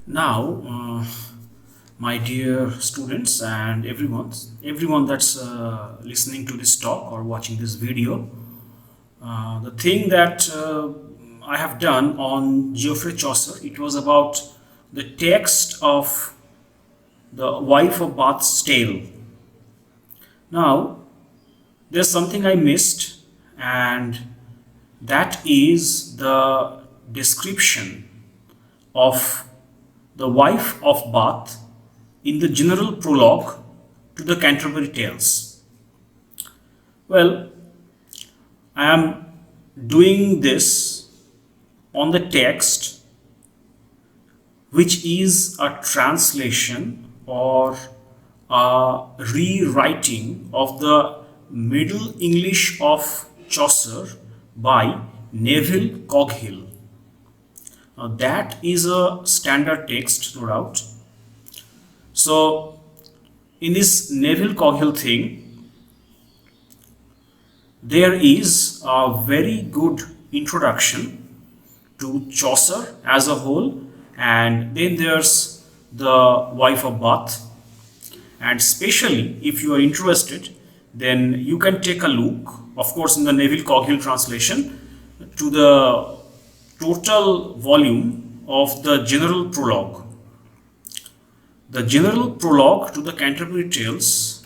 Now, my dear students and everyone that's listening to this talk or watching this video, the thing that I have done on Geoffrey Chaucer, it was about the text of the Wife of Bath's Tale. Now, there's something I missed, and that is the description of the Wife of Bath in the general prologue to the Canterbury Tales. Well, I am doing this on the text, which is a translation or a rewriting of the Middle English of Chaucer by Neville Coghill. Now, that is a standard text, no doubt. So, in this Neville Coghill thing, there is a very good introduction to Chaucer as a whole, and then there's the Wife of Bath. And especially if you are interested, then you can take a look, of course, in the Neville Coghill translation, to the total volume of the general prologue. The general prologue to the Canterbury Tales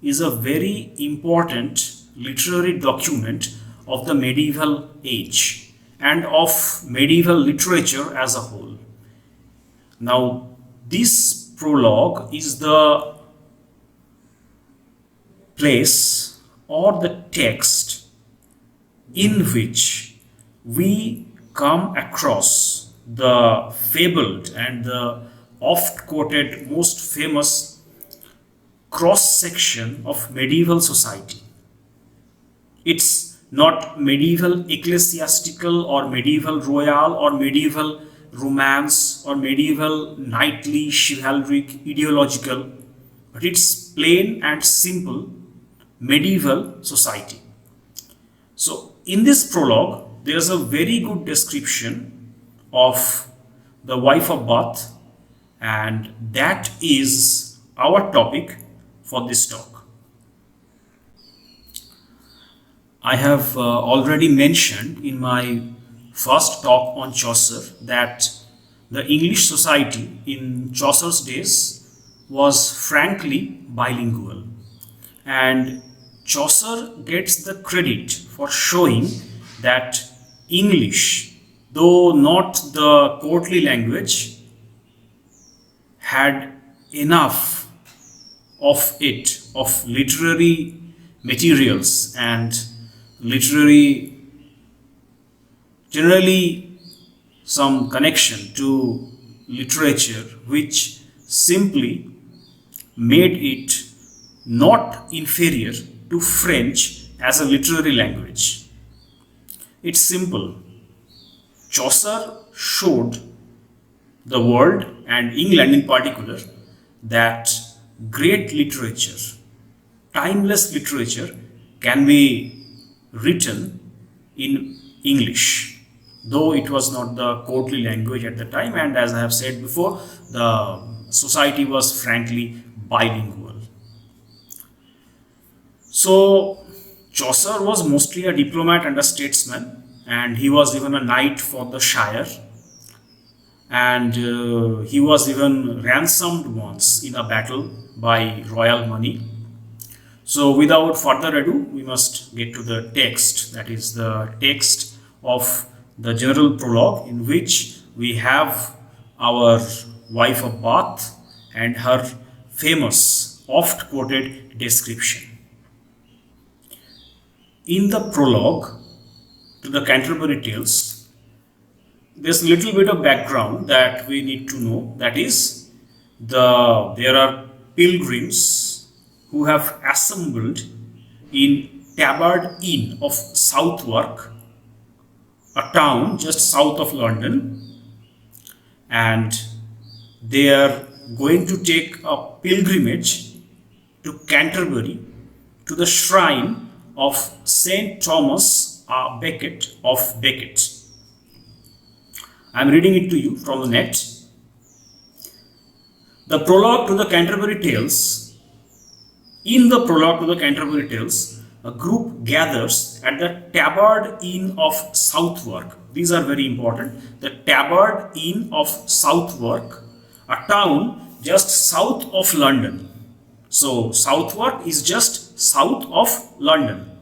is a very important literary document of the medieval age and of medieval literature as a whole. Now, this prologue is the place or the text in which we come across the fabled and the oft quoted most famous cross section of medieval society. It's not medieval ecclesiastical or medieval royal or medieval romance or medieval knightly chivalric ideological, but it's plain and simple medieval society. So in this prologue, there's a very good description of the Wife of Bath, and that is our topic for this talk. I have already mentioned in my first talk on Chaucer that the English society in Chaucer's days was frankly bilingual, and Chaucer gets the credit for showing that English, though not the courtly language, had enough of it, of literary materials and literary, generally some connection to literature, which simply made it not inferior to French as a literary language. It's simple. Chaucer showed the world and England in particular that great literature, timeless literature, can be written in English, though it was not the courtly language at the time, and as I have said before, the society was frankly bilingual. So Chaucer was mostly a diplomat and a statesman, and he was even a knight for the Shire, and he was even ransomed once in a battle by royal money. So without further ado, we must get to the text, that is the text of the general prologue, in which we have our Wife of Bath and her famous oft quoted description. In the prologue to the Canterbury Tales, there's a little bit of background that we need to know. That is, there are pilgrims who have assembled in Tabard Inn of Southwark, a town just south of London, and they are going to take a pilgrimage to Canterbury, to the shrine of Saint Thomas Becket of Becket. I am reading it to you from the net. The prologue to the Canterbury Tales. In the prologue to the Canterbury Tales, a group gathers at the Tabard Inn of Southwark. These are very important. The Tabard Inn of Southwark, a town just south of London. So Southwark is just south of London,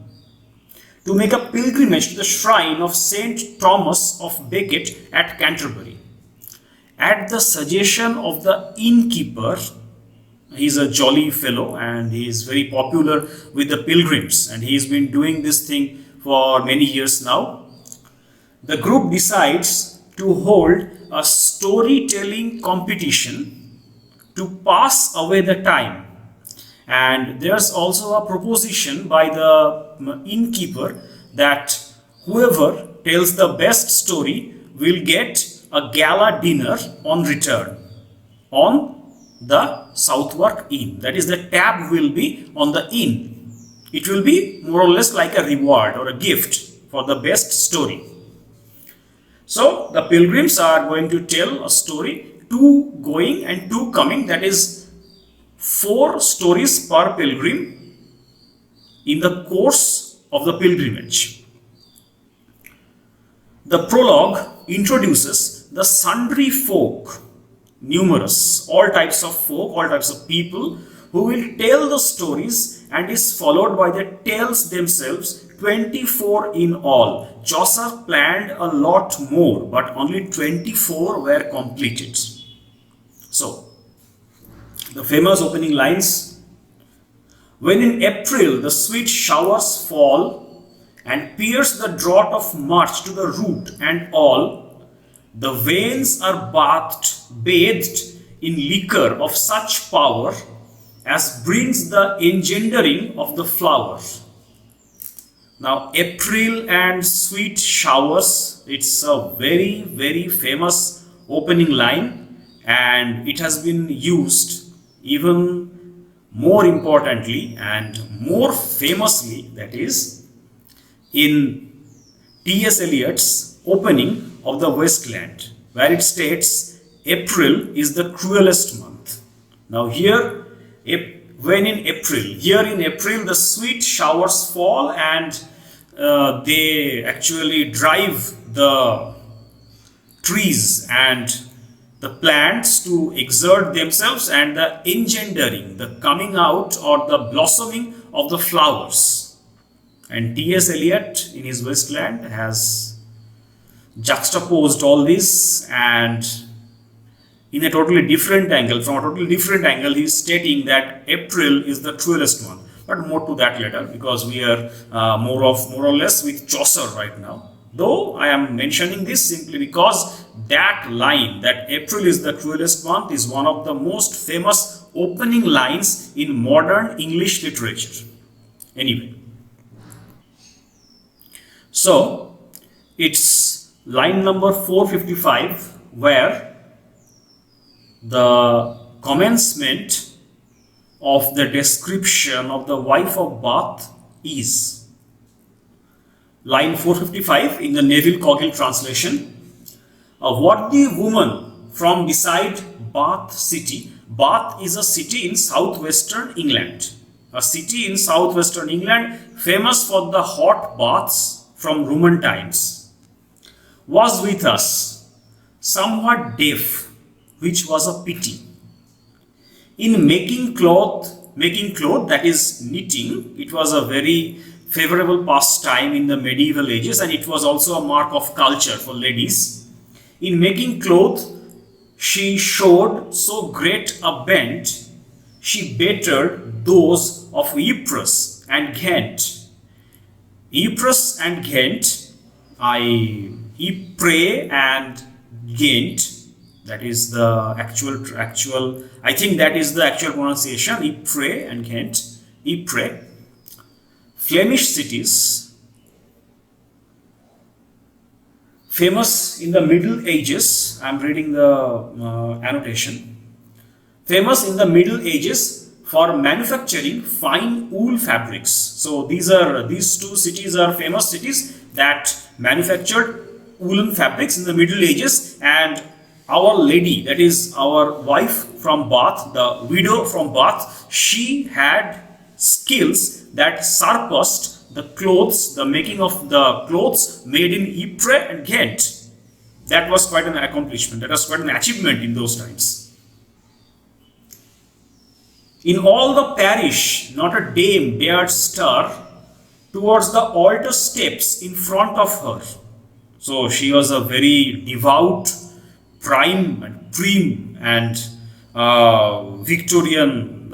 to make a pilgrimage to the shrine of Saint Thomas of Becket at Canterbury. At the suggestion of the innkeeper, he's a jolly fellow and he is very popular with the pilgrims, and he's been doing this thing for many years now. The group decides to hold a storytelling competition to pass away the time. And there's also a proposition by the innkeeper that whoever tells the best story will get a gala dinner on return on the Southwark Inn. That is, the tab will be on the inn. It will be more or less like a reward or a gift for the best story. So the pilgrims are going to tell a story, 2 going and 2 coming, that is 4 stories per pilgrim in the course of the pilgrimage. The prologue introduces the sundry folk, numerous, all types of folk, all types of people who will tell the stories, and is followed by the tales themselves, 24 in all. Chaucer planned a lot more, but only 24 were completed. So, the famous opening lines: when in April the sweet showers fall and pierce the drought of March to the root and all, the veins are bathed in liquor of such power as brings the engendering of the flower. Now, April and sweet showers, it's a very, very famous opening line, and it has been used even more importantly and more famously, that is, in T.S. Eliot's opening of the Wasteland, where it states April is the cruelest month. Now here, when in April, here in April the sweet showers fall, and they actually drive the trees and the plants to exert themselves, and the engendering, the coming out or the blossoming of the flowers. And T.S. Eliot in his Wasteland has juxtaposed all this, and in a totally different angle, from a totally different angle, he is stating that April is the cruelest month. But more to that later, because we are more or less with Chaucer right now. Though I am mentioning this simply because that line, that April is the cruelest month, is one of the most famous opening lines in modern English literature. Anyway, so it's line number 455 where the commencement of the description of the wife of Bath is. Line 455 in the Neville Coghill translation: a worthy woman from beside Bath city. Bath is a city in southwestern England. A city in southwestern England famous for the hot baths from Roman times. Was with us, somewhat deaf, which was a pity. In making cloth, that is knitting, it was a very favorable pastime in the medieval ages, and it was also a mark of culture for ladies. In making cloth, she showed so great a bent, she bettered those of Ypres and Ghent. Ypres and Ghent, Ypres and Ghent, that is the actual, I think that is the actual pronunciation, Ypres and Ghent, Ypres, Flemish cities, famous in the Middle Ages. I am reading the annotation. Famous in the Middle Ages for manufacturing fine wool fabrics. So these 2 cities are famous cities that manufactured woolen fabrics in the Middle Ages, and our lady, that is our wife from Bath, the widow from Bath, she had skills that surpassed the clothes, the making of the clothes made in Ypres and Ghent. That was quite an accomplishment, that was quite an achievement in those times. In all the parish, not a dame dared stir towards the altar steps in front of her. So she was a very devout, prime and prim and Victorian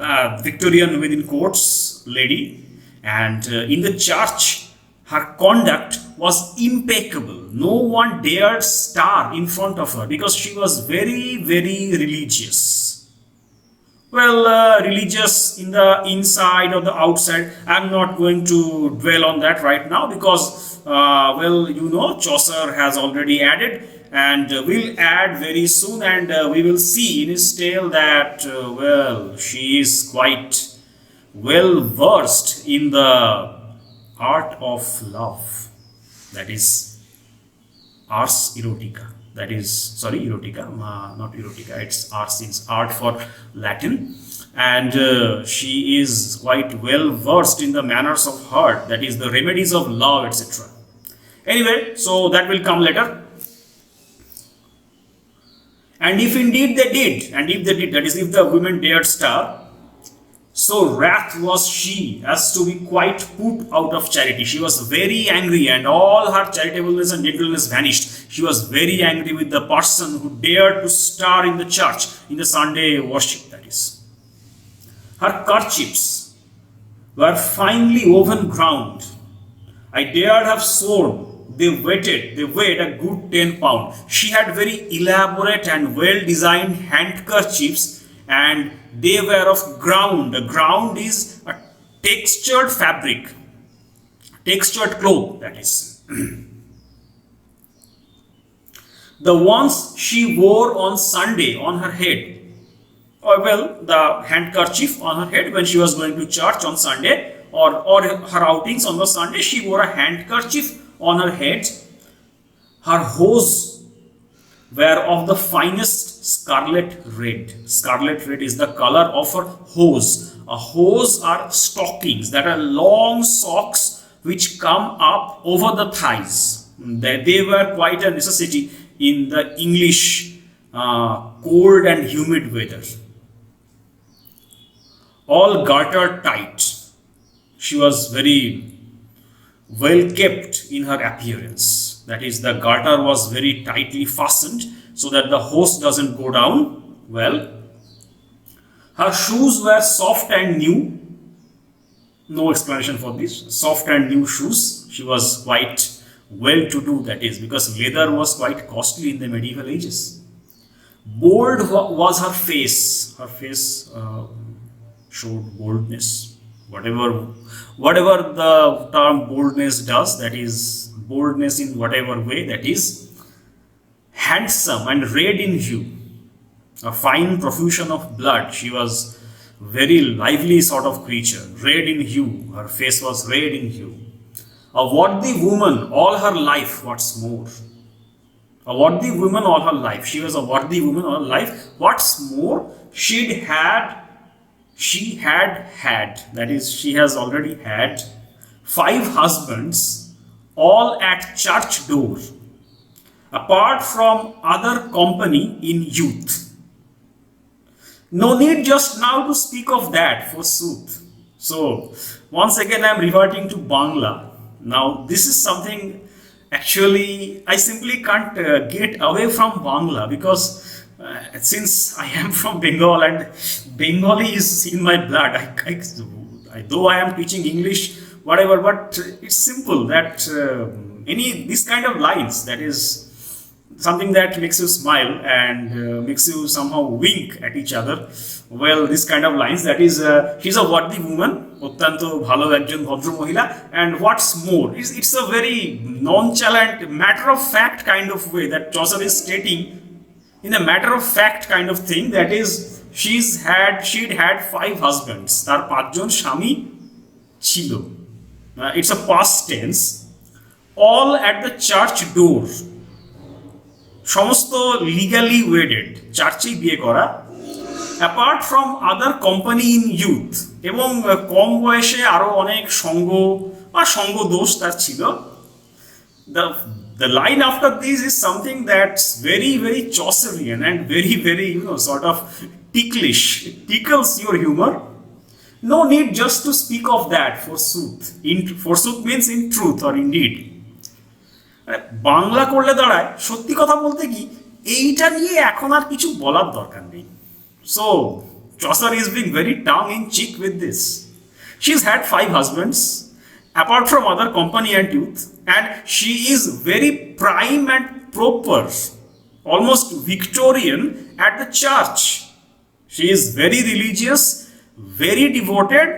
within quotes lady, and in the church her conduct was impeccable. No one dared stir in front of her because she was very, very religious. Well, religious in the inside or the outside, I'm not going to dwell on that right now because, well, you know, Chaucer has already added and will add very soon, and we will see in his tale that, well, she is quite well versed in the art of love, that is ars erotica, that is, sorry, erotica, not erotica, it's ars, it's art for Latin, and she is quite well versed in the manners of heart, that is the remedies of love, etc. Anyway, so that will come later. And if indeed they did, and if they did, that is, if the women dared stir, so wrath was she as to be quite put out of charity. She was very angry, and all her charitableness and gentleness vanished. She was very angry with the person who dared to stir in the church, in the Sunday worship, that is. Her kerchiefs were finely woven ground. I dared have sworn they weighed a good 10 pounds. She had very elaborate and well designed handkerchiefs, and they were of ground. A ground is a textured fabric, textured cloth, that is. The ones she wore on Sunday on her head, or well, the handkerchief on her head when she was going to church on Sunday, or her outings on the Sunday, she wore a handkerchief on her head. Her hose were of the finest scarlet red. Scarlet red is the color of her hose. A hose are stockings, that are long socks which come up over the thighs. They were quite a necessity in the English cold and humid weather. All gartered tight. She was very well kept in her appearance. That is, the garter was very tightly fastened so that the hose doesn't go down. Well, her shoes were soft and new. No explanation for this. Soft and new shoes. She was quite well to do, that is, because leather was quite costly in the medieval ages. Bold was her face. Her face showed boldness. Whatever the term boldness does, that is boldness in whatever way, that is handsome and red in hue, a fine profusion of blood. She was very lively sort of creature, red in hue. Her face was red in hue. A worthy woman all her life, what's more. A worthy woman all her life. She was a worthy woman all her life. What's more, she had, that is, she has already had 5 husbands, all at church door, apart from other company in youth. No need just now to speak of that, forsooth. So, once again I am reverting to Bangla. Now, this is something, actually, I simply can't get away from Bangla because since I am from Bengal and Bengali is in my blood, though I am teaching English, whatever, but it's simple that this kind of lines, that is something that makes you smile and makes you somehow wink at each other. Well, this kind of lines, that is, she's a worthy woman, ottanto bhalo ekjon bhadro mohila, and what's more, it's a very nonchalant, matter of fact kind of way that Chaucer is stating, in a matter of fact kind of thing, that is, she'd had 5 husbands. Tar 5 jon shami chilo. It's a past tense. All at the church door. সমস্ত legally ওয়েডেড, চার্চেই বিয়ে করা, apart from other company in youth, এবং কম বয়সে আরও অনেক সঙ্গ বা সঙ্গ দোষ তার ছিল। The line after this is something that's very, very Chaucerian and very, very, sort of ticklish. It tickles your humor. No need just to speak of that, forsooth. Forsooth means in truth or indeed. Bangla করলে দাঁড়ায়, সত্যি কথা বলতে কি, এইটা নিয়ে এখন আর কিছু বলার দরকার নেই। So, Chaucer is being very tongue-in-cheek with this. She's had 5 husbands, apart from other company and youth, and she is very prime and proper, almost Victorian at the church. She is very religious, very devoted,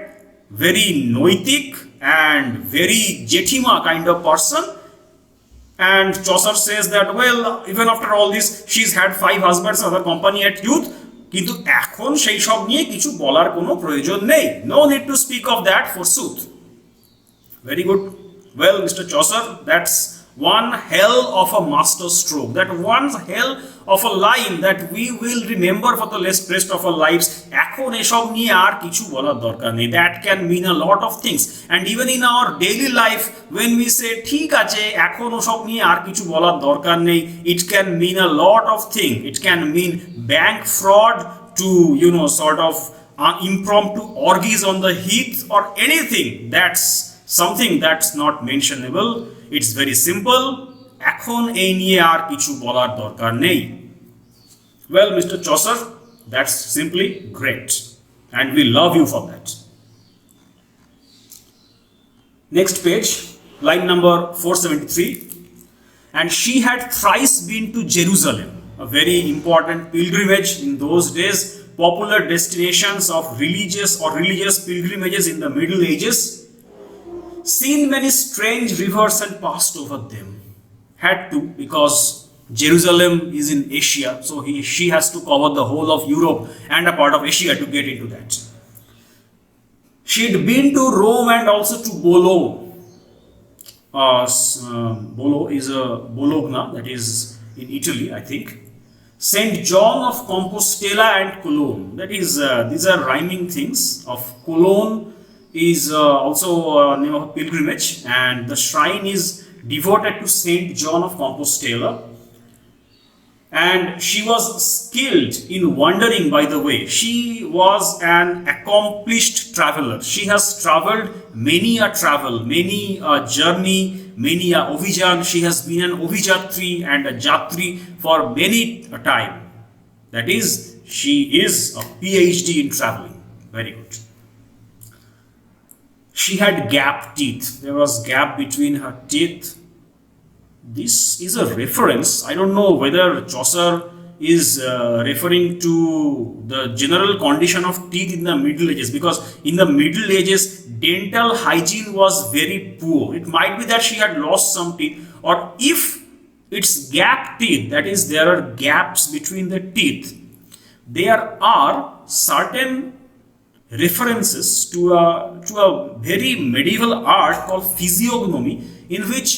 very noitic, and very jethima kind of person. And Chaucer says that, well, even after all this, she's had 5 husbands, other company at youth, কিন্তু এখন সেই সব নিয়ে কিছু বলার কোনো প্রয়োজন নেই। No need to speak of that, forsooth. Very good. Well, Mr. Chaucer, that's one hell of a master stroke. That one hell of a line that we will remember for the rest of our lives. এখন এসব নিয়ে আর কিছু বলার দরকার নেই. That can mean a lot of things. And even in our daily life, when we say ঠিক আছে এখন ওসব নিয়ে আর কিছু বলার দরকার নেই, it can mean a lot of things. It can mean bank fraud to, sort of impromptu orgies on the heath, or anything that's something that's not mentionable. It's very simple. এখন এই নিয়ে আর কিছু বলার দরকার নেই। Well, Mr. Chaucer, that's simply great, and we love you for that. Next page, line number 473. And she had thrice been to Jerusalem, a very important pilgrimage in those days, popular destinations of religious pilgrimages in the Middle Ages. Seen many strange rivers and passed over them. Had to, because Jerusalem is in Asia, so she has to cover the whole of Europe and a part of Asia to get into that. She'd been to Rome and also to Bologna. Bologna is Bologna, that is in Italy, I think. St. John of Compostela and Cologne. That is, these are rhyming things. Of Cologne is also a name of a pilgrimage, and the shrine is devoted to St. John of Compostela. And she was skilled in wandering, by the way. She was an accomplished traveler. She has traveled many a travel, many a journey, many a Ovijan. She has been an Ovijatri and a Jatri for many a time. That is, she is a PhD in traveling. Very good. She had gap teeth. There was gap between her teeth. This is a reference. I don't know whether Chaucer is referring to the general condition of teeth in the Middle Ages, because in the Middle Ages, dental hygiene was very poor. It might be that she had lost some teeth, or if it's gap teeth, that is, there are gaps between the teeth, there are certain references to a very medieval art called physiognomy, in which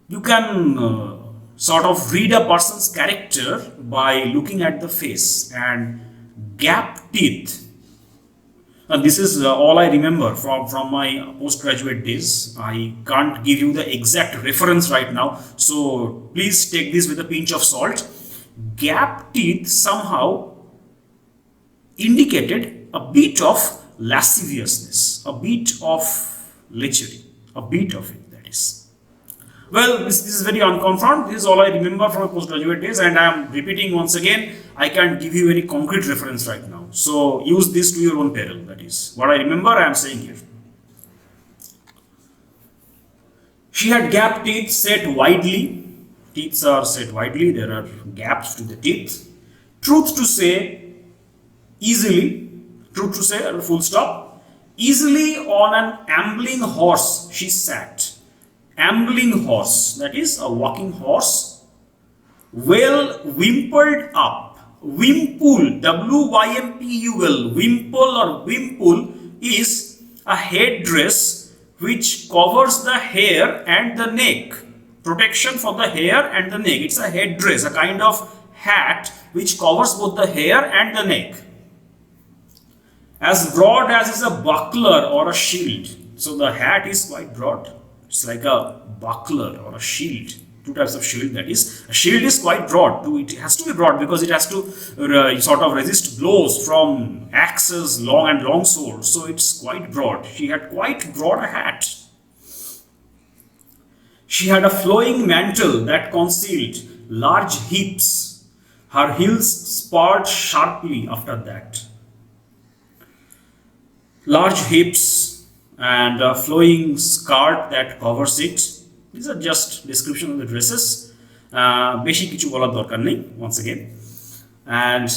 you can sort of read a person's character by looking at the face. And gap teeth, this is all I remember from my postgraduate days. I can't give you the exact reference right now, so please take this with a pinch of salt. Gap teeth somehow indicated a bit of lasciviousness, a bit of lechery, a bit of it, that is. Well, this is very unconfirmed. This is all I remember from my postgraduate days, and I am repeating once again, I can't give you any concrete reference right now. So use this to your own peril, that is. What I remember, I am saying here. She had gap teeth set widely. Teeth are set widely, there are gaps to the teeth. Truth to say, full stop, easily on an ambling horse she sat. Ambling horse, that is a walking horse, well wimpled up. Wimple, W-Y-M-P-U-L, wimple or wimple is a headdress which covers the hair and the neck. protection for the hair and the neck. It's a headdress, a kind of hat which covers both the hair and the neck. As broad as is a buckler or a shield. So the hat is quite broad. It's like a buckler or a shield. Two types of shield, that is. A shield is quite broad. It has to be broad because it has to sort of resist blows from axes, long and long swords. So it's quite broad. She had quite broad a hat. She had a flowing mantle that concealed large hips. Her heels spurred sharply after that. Large hips and a flowing skirt that covers it. These are just description of the dresses. Beshi kichu bolar dorkar nei, once again. And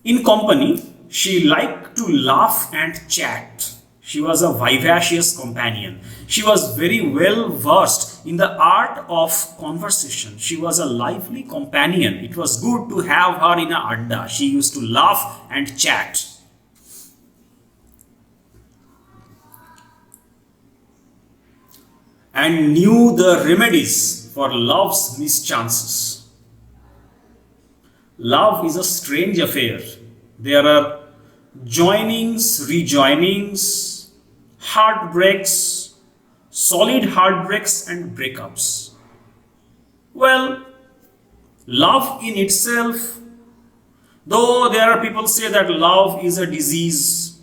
in company, she liked to laugh and chat. She was a vivacious companion. She was very well versed in the art of conversation. She was a lively companion. It was good to have her in a adda. She used to laugh and chat. And knew the remedies for love's mischances. Love is a strange affair. There are joinings, rejoinings, heartbreaks, solid heartbreaks and breakups. Well, love in itself, though there are people say that love is a disease.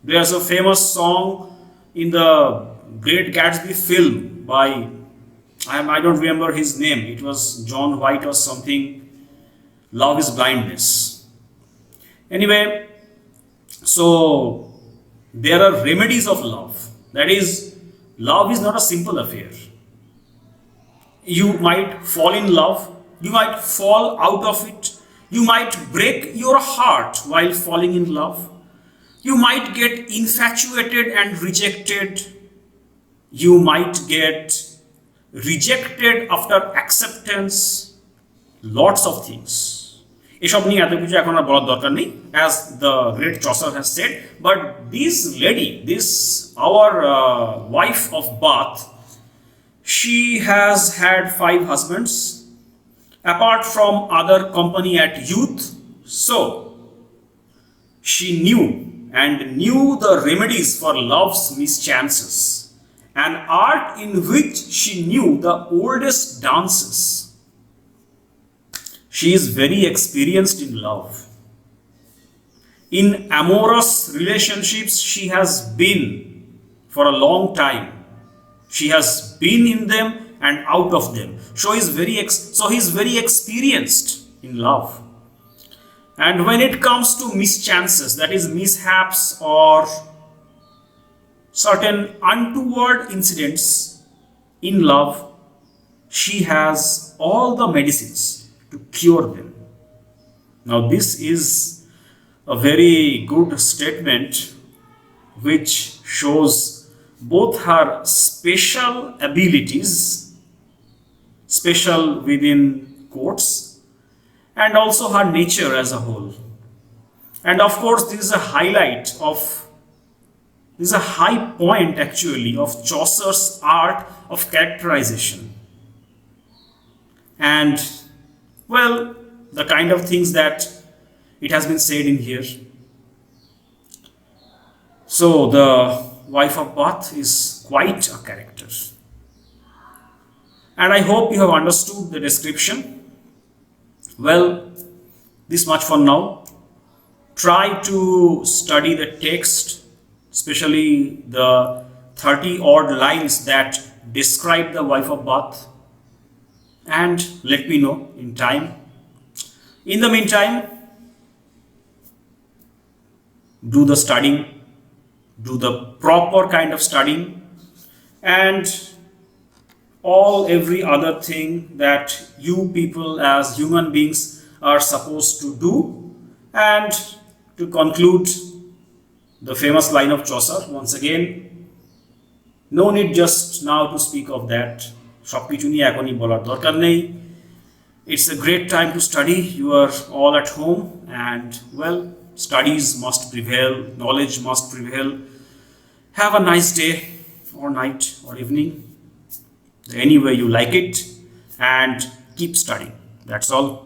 There's a famous song in the Great Gatsby film by, I don't remember his name, it was John White or something, Love is Blindness. Anyway, so there are remedies of love. That is, love is not a simple affair. You might fall in love, you might fall out of it, you might break your heart while falling in love, you might get infatuated and rejected. You might get rejected after acceptance, lots of things. এসব নিয়ে এত কিছু এখন আর বলার দরকার নেই, as the great Chaucer has said. But this lady, our wife of Bath, she has had 5 husbands, apart from other company at youth. So she knew the remedies for love's mischances. An art in which she knew the oldest dances. She is very experienced in love. In amorous relationships, she has been for a long time. She has been in them and out of them. So he is very experienced in love. And when it comes to mischances, that is mishaps or certain untoward incidents in love, she has all the medicines to cure them. Now this is a very good statement which shows both her special abilities, special within quotes, and also her nature as a whole. And of course this is a high point actually of Chaucer's art of characterization. And well, the kind of things that it has been said in here. So the wife of Bath is quite a character. And I hope you have understood the description. Well, this much for now. Try to study the text, especially the 30 odd lines that describe the wife of Bath, and let me know in time. In the meantime, do the studying, do the proper kind of studying, and every other thing that you people as human beings are supposed to do. And to conclude, the famous line of Chaucer, once again, no need just now to speak of that. সবকিছু নিয়ে এখনই বলার দরকার নেই. It's a great time to study. You are all at home, and well, studies must prevail, knowledge must prevail. Have a nice day or night or evening. any way you like it, and keep studying. That's all.